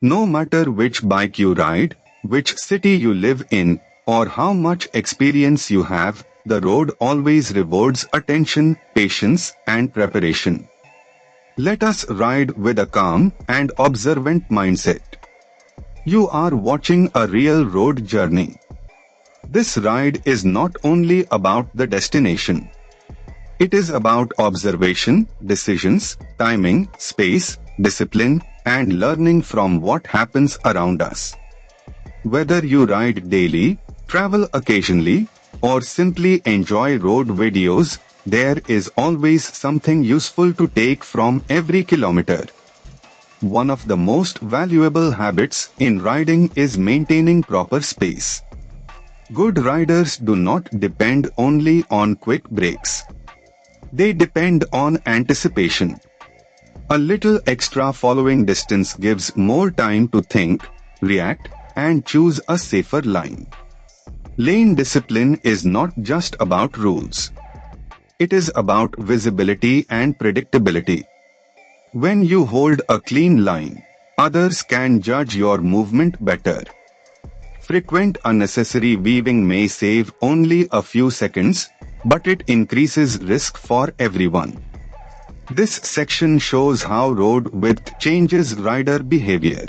No matter which bike you ride, which city you live in, or how much experience you have, the road always rewards attention, patience, and preparation. Let us ride with a calm and observant mindset. You are watching a real road journey. This ride is not only about the destination. It is about observation, decisions, timing, space, discipline, and learning from what happens around us. Whether you ride daily, travel occasionally, or simply enjoy road videos, there is always something useful to take from every kilometer. One of the most valuable habits in riding is maintaining proper space. Good riders do not depend only on quick breaks. They depend on anticipation. A little extra following distance gives more time to think, react, and choose a safer line. Lane discipline is not just about rules. It is about visibility and predictability. When you hold a clean line, others can judge your movement better. Frequent unnecessary weaving may save only a few seconds, but it increases risk for everyone. This section shows how road width changes rider behavior.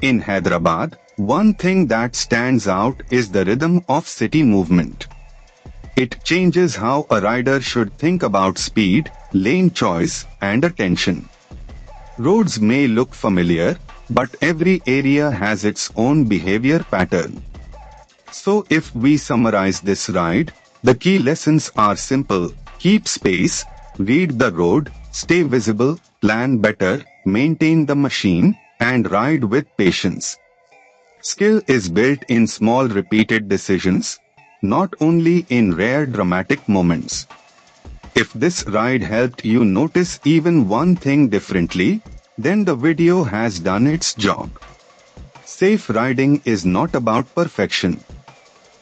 In Hyderabad, one thing that stands out is the rhythm of city movement. It changes how a rider should think about speed, lane choice, and attention. Roads may look familiar, but every area has its own behavior pattern. So if we summarize this ride, the key lessons are simple: keep space, read the road, stay visible, plan better, maintain the machine, and ride with patience. Skill is built in small repeated decisions, not only in rare dramatic moments. If this ride helped you notice even one thing differently, then the video has done its job. Safe riding is not about perfection.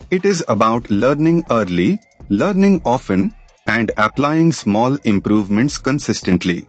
It is about learning early, learning often, and applying small improvements consistently.